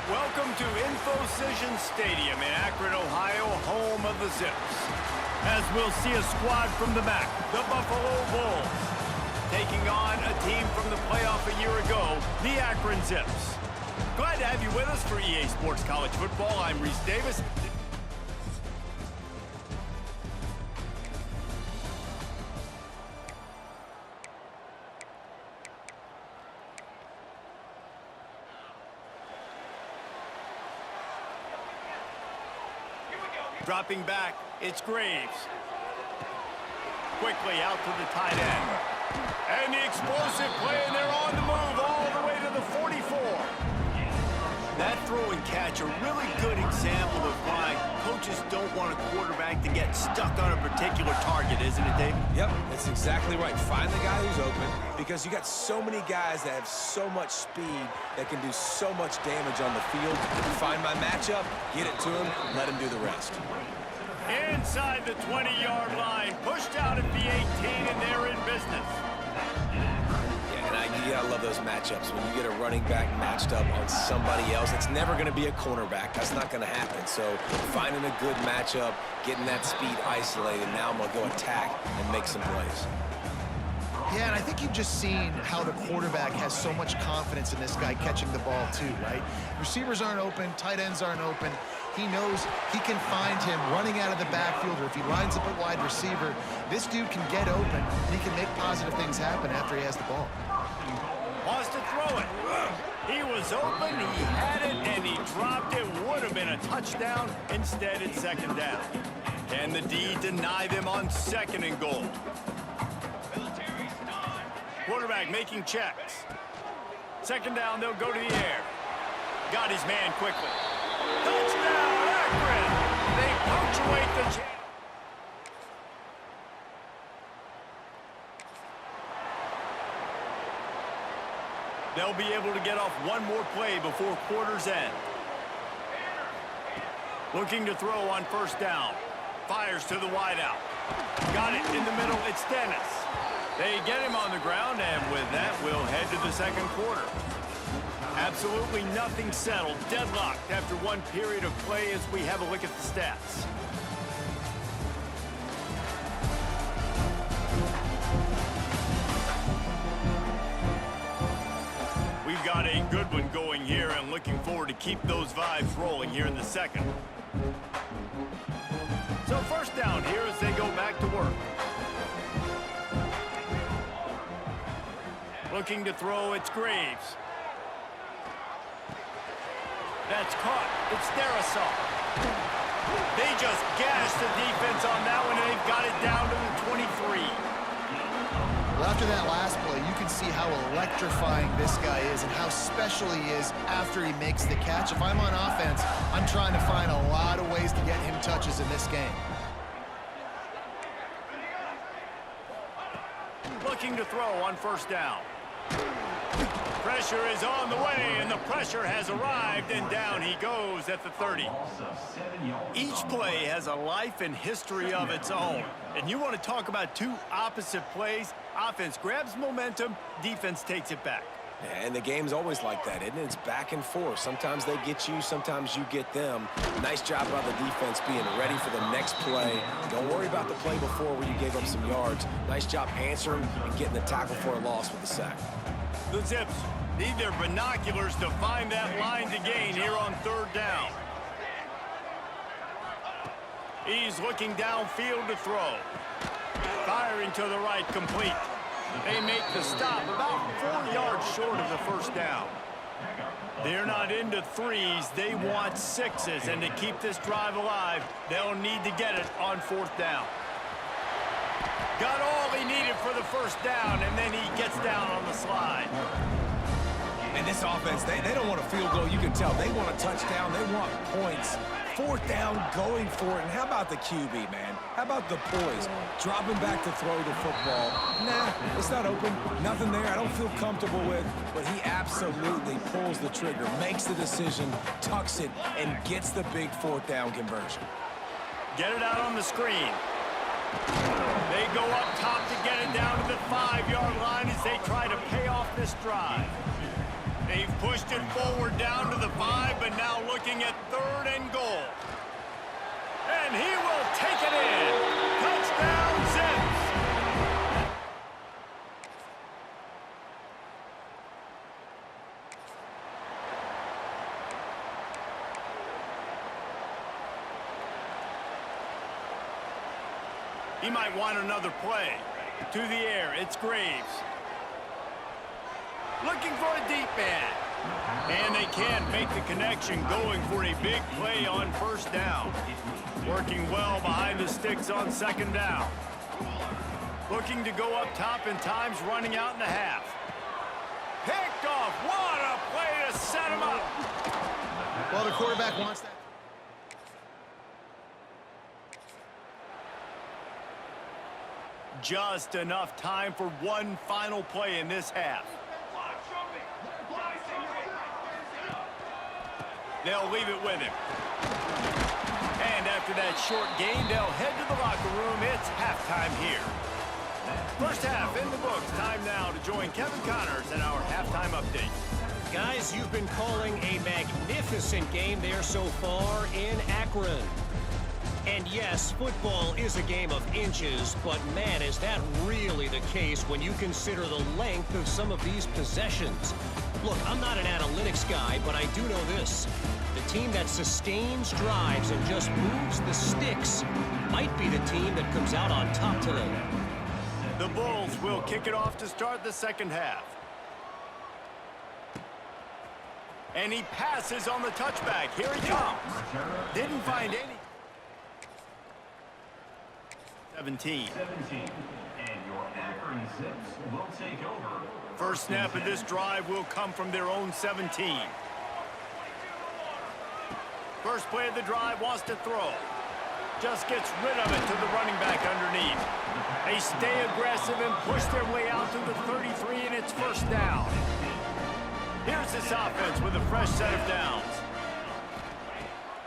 Welcome to Infocision Stadium in Akron, Ohio, home of the Zips. As we'll see a squad from the back, the Buffalo Bulls, taking on a team from the playoff a year ago, the Akron Zips. Glad to have you with us for EA Sports College Football. I'm Reese Davis. Dropping back, it's Graves. Quickly out to the tight end. And the explosive play, and they're on the move all the way to the 44. That throw and catch, a really good example of why coaches don't want a quarterback to get stuck on a particular target, isn't it, David? Yep, that's exactly right. Find the guy who's open, because you got so many guys that have so much speed that can do so much damage on the field. Find my matchup, get it to him, let him do the rest. Inside the 20-yard line, pushed out at the 18, and they're in business. I love those matchups. When you get a running back matched up on somebody else, it's never going to be a cornerback. That's not going to happen. So finding a good matchup, getting that speed isolated, now I'm going to go attack and make some plays. Yeah, and I think you've just seen how the quarterback has so much confidence in this guy catching the ball too, right? Receivers aren't open, tight ends aren't open. He knows he can find him running out of the backfield, or if he lines up at wide receiver, this dude can get open, and he can make positive things happen after he has the ball. Wants to throw it. He was open, he had it, and he dropped it. Would have been a touchdown. Instead, it's second down. Can the D deny them on second and goal? Quarterback making checks. Second down, they'll go to the air. Got his man quickly. Touchdown, Akron! They punctuate the chance. They'll be able to get off one more play before quarter's end. Looking to throw on first down. Fires to the wideout. Got it in the middle. It's Dennis. They get him on the ground, and with that, we'll head to the second quarter. Absolutely nothing settled. Deadlocked after one period of play as we have a look at the stats. We've got a good one going here, and looking forward to keep those vibes rolling here in the second. So first down here as they go back to work. Looking to throw, it's Graves. That's caught. It's Darasol. They just gashed the defense on that one, and they've got it down to the 23. Well, after that last play, you can see how electrifying this guy is and how special he is after he makes the catch. If I'm on offense, I'm trying to find a lot of ways to get him touches in this game. Looking to throw on first down. Pressure is on the way, and the pressure has arrived, and down he goes at the 30. Each play has a life and history of its own. And you want to talk about two opposite plays. Offense grabs momentum, defense takes it back. Yeah, and the game's always like that, isn't it? It's back and forth. Sometimes they get you, sometimes you get them. Nice job by the defense being ready for the next play. Don't worry about the play before where you gave up some yards. Nice job answering and getting the tackle for a loss with the sack. The Zips need their binoculars to find that line to gain here on third down. He's looking downfield to throw. Firing to the right, complete. They make the stop about 4 yards short of the first down. They're not into threes. They want sixes, and to keep this drive alive, they'll need to get it on fourth down. Got all he needed for the first down, and then he gets down on the slide. And this offense, they don't want a field goal. You can tell they want a touchdown. They want points. Fourth down, going for it. And how about the QB, man? How about the poise? Dropping back to throw the football. Nah, it's not open. Nothing there I don't feel comfortable with. But he absolutely pulls the trigger, makes the decision, tucks it, and gets the big fourth down conversion. Get it out on the screen. They go up top to get it down to the 5-yard line as they try to pay off this drive. They've pushed it forward down to the 5, but now looking at 3rd and goal. And he will take it in. Touchdown, Zips. He might want another play. To the air, it's Graves. Looking for a deep man. And they can't make the connection, going for a big play on 1st down. Working well behind the sticks on 2nd down. Looking to go up top, and time's running out in the half. Picked off. What a play to set him up. Well, the quarterback wants that. Just enough time for one final play in this half. They'll leave it with him. And after that short gain, they'll head to the locker room. It's halftime here. First half in the books. Time now to join Kevin Connors in our halftime update. Guys, you've been calling a magnificent game there so far in Akron. And yes, football is a game of inches, but man, is that really the case when you consider the length of some of these possessions. Look, I'm not an analytics guy, but I do know this. The team that sustains drives and just moves the sticks might be the team that comes out on top today. The Bulls will kick it off to start the second half. And he passes on the touchback. Here he comes. Didn't find any. 17. And your Akron Zips will take over. First snap of this drive will come from their own 17. First play of the drive, wants to throw. Just gets rid of it to the running back underneath. They stay aggressive and push their way out to the 33, and it's 1st down. Here's this offense with a fresh set of downs.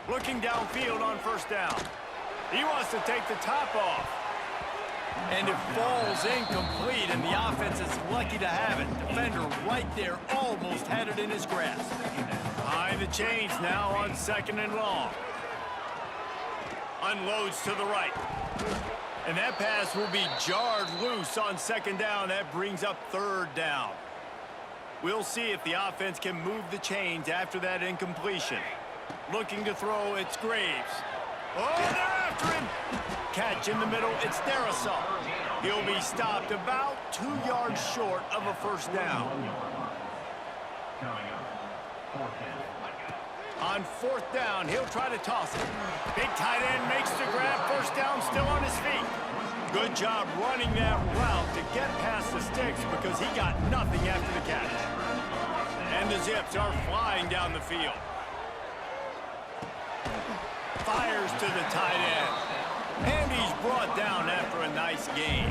Looking downfield on 1st down. He wants to take the top off. And it falls incomplete, and the offense is lucky to have it. Defender right there almost had it in his grasp. Behind the chains now on 2nd and long. Unloads to the right. And that pass will be jarred loose on 2nd down. That brings up 3rd down. We'll see if the offense can move the chains after that incompletion. Looking to throw, it's Graves. Oh, they're after him. Catch in the middle, it's Darisaw. He'll be stopped about 2 yards short of a 1st down. On 4th down, he'll try to toss it. Big tight end makes the grab. 1st down, still on his feet. Good job running that route to get past the sticks because he got nothing after the catch. And the Zips are flying down the field. Fires to the tight end. And he's brought down after a nice gain.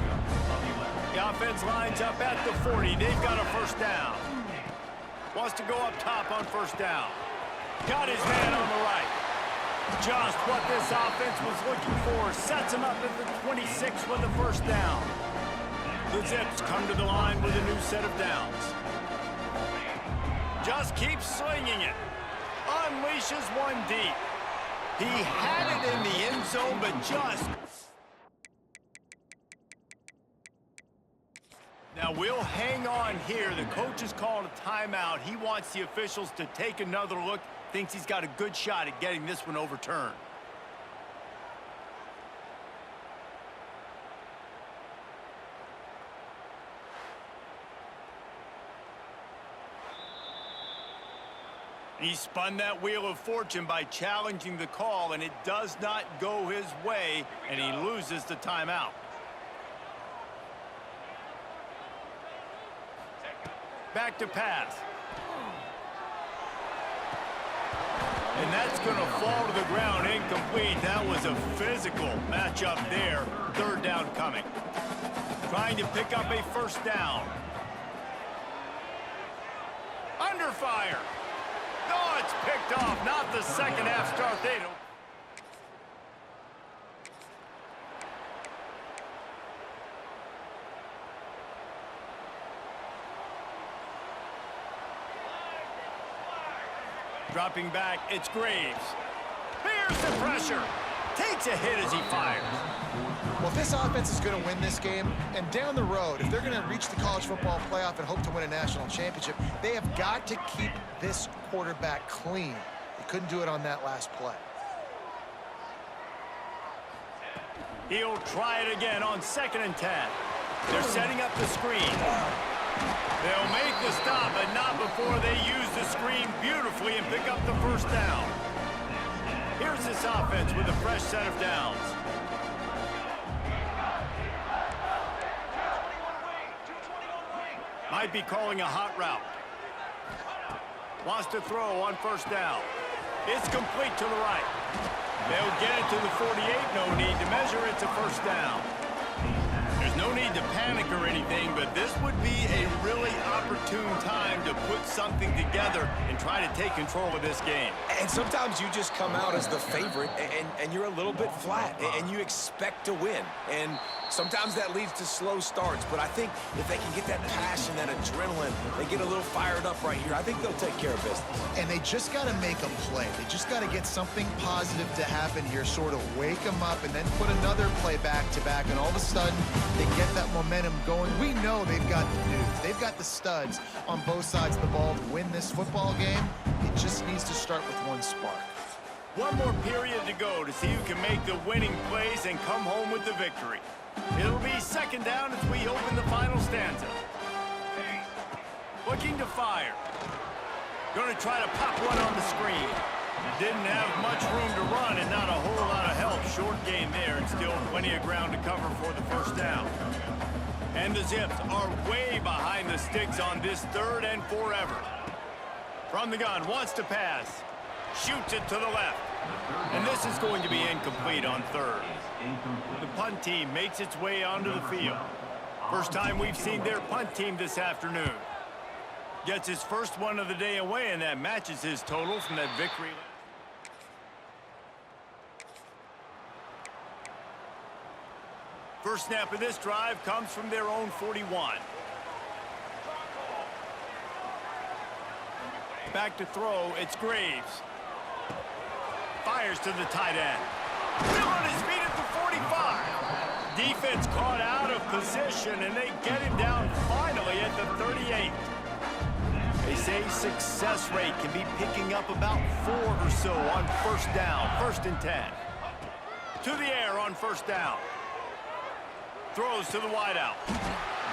The offense lines up at the 40. They've got a 1st down. Wants to go up top on 1st down. Got his man on the right. Just what this offense was looking for. Sets him up at the 26 with a 1st down. The Zips come to the line with a new set of downs. Just keeps slinging it. Unleashes one deep. He had it in the end zone, but just... Now we'll hang on here. The coach has called a timeout. He wants the officials to take another look. Thinks he's got a good shot at getting this one overturned. He spun that wheel of fortune by challenging the call, and it does not go his way, and he loses the timeout. Back to pass. And that's going to fall to the ground incomplete. That was a physical matchup there. 3rd down coming. Trying to pick up a 1st down. Under fire. Oh, it's picked off. Not the second half start. They don't. Dropping back, it's Graves. Bears the pressure. Takes a hit as he fires. Well, if this offense is going to win this game, and down the road, if they're going to reach the college football playoff and hope to win a national championship, they have got to keep this quarterback clean. They couldn't do it on that last play. He'll try it again on 2nd and 10. They're setting up the screen. They'll make the stop, but not before they use the screen beautifully and pick up the first down. Here's this offense with a fresh set of downs. Might be calling a hot route. Wants to throw on 1st down. It's complete to the right. They'll get it to the 48. No need to measure. It's a 1st down. There's no need to panic or anything, but this would be a really opportune time to put something together and try to take control of this game. And sometimes you just come out as the favorite, and you're a little bit flat, and you expect to win. And sometimes that leads to slow starts, but I think if they can get that passion, that adrenaline, they get a little fired up right here, I think they'll take care of business. And they just got to make a play. They just got to get something positive to happen here, sort of wake them up, and then put another play back-to-back, and all of a sudden, they get that momentum going. We know they've got the dudes. They've got the studs on both sides of the ball to win this football game. It just needs to start with one spark. One more period to go to see who can make the winning plays and come home with the victory. It'll be 2nd down as we open the final stanza. Looking to fire. Going to try to pop one on the screen. Didn't have much room to run and not a whole lot of help. Short gain there and still plenty of ground to cover for the 1st down. And the Zips are way behind the sticks on this 3rd and forever. From the gun, wants to pass. Shoots it to the left. And this is going to be incomplete on 3rd. The punt team makes its way onto the field. First time we've seen their punt team this afternoon. Gets his first one of the day away, and that matches his total from that victory. First snap of this drive comes from their own 41. Back to throw, it's Graves. Fires to the tight end. Still on his feet at the 45. Defense caught out of position, and they get him down finally at the 38. They say success rate can be picking up about 4 or so on 1st down, 1st and 10. To the air on 1st down. Throws to the wideout.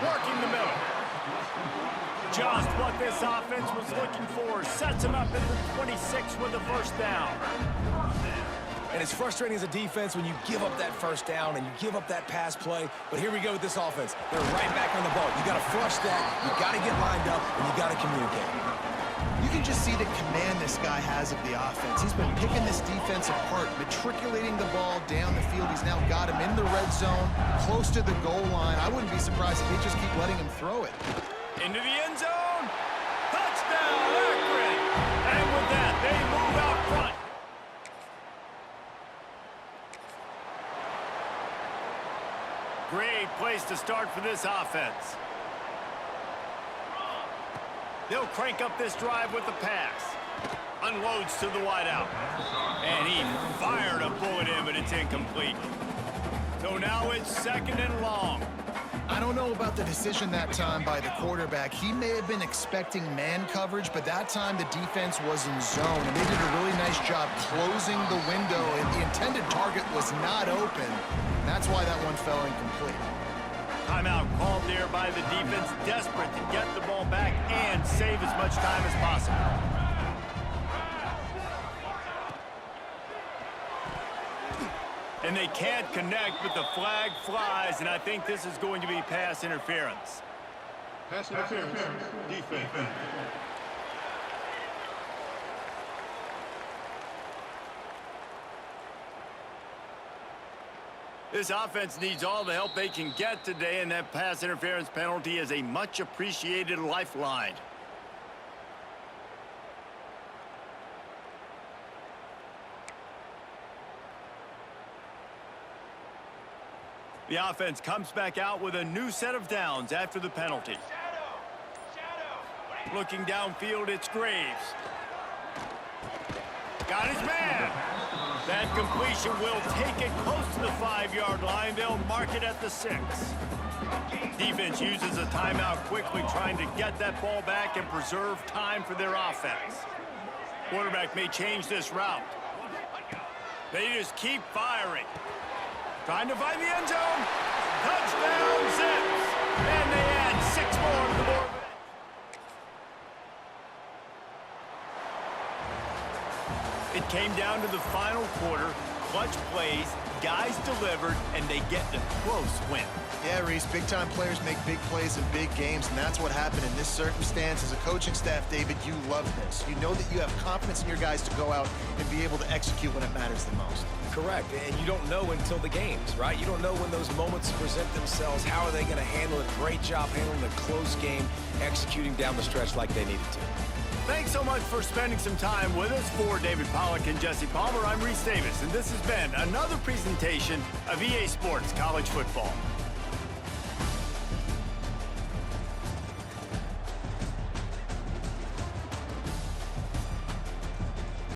Working the middle. Just what this offense was looking for. Sets him up at the 26 with the 1st down. And it's frustrating as a defense when you give up that 1st down and you give up that pass play. But here we go with this offense. They're right back on the ball. You got to flush that. You got to get lined up, and you got to communicate. You can just see the command this guy has of the offense. He's been picking this defense apart, matriculating the ball down the field. He's now got him in the red zone, close to the goal line. I wouldn't be surprised if they just keep letting him throw it. Into the end zone. Touchdown, Akron. And with that, they move out front. Great place to start for this offense. They'll crank up this drive with the pass. Unloads to the wideout. And he fired a bullet in, but it's incomplete. So now it's 2nd and long. I don't know about the decision that time by the quarterback. He may have been expecting man coverage, but that time the defense was in zone, and they did a really nice job closing the window, and the intended target was not open. That's why that one fell incomplete. Timeout called there by the defense, desperate to get the ball back and save as much time as possible. And they can't connect, but the flag flies, and I think this is going to be pass interference. Pass interference, defense. This offense needs all the help they can get today, and that pass interference penalty is a much-appreciated lifeline. The offense comes back out with a new set of downs after the penalty. Looking downfield, it's Graves. Got his man. That completion will take it close to the 5-yard line. They'll mark it at the 6. Defense uses a timeout quickly, trying to get that ball back and preserve time for their offense. Quarterback may change this route. They just keep firing. Trying to find the end zone. Touchdown, Zips. And they add 6 more to the board. It came down to the final quarter. Clutch plays, guys delivered, and they get the close win. Yeah, Reese, big-time players make big plays in big games, and that's what happened in this circumstance. As a coaching staff, David, you love this. You know that you have confidence in your guys to go out and be able to execute when it matters the most. Correct, and you don't know until the games, right? You don't know when those moments present themselves. How are they going to handle it? Great job handling a close game, executing down the stretch like they needed to. Thanks so much for spending some time with us. For David Pollack and Jesse Palmer, I'm Reese Davis, and this has been another presentation of EA Sports College Football.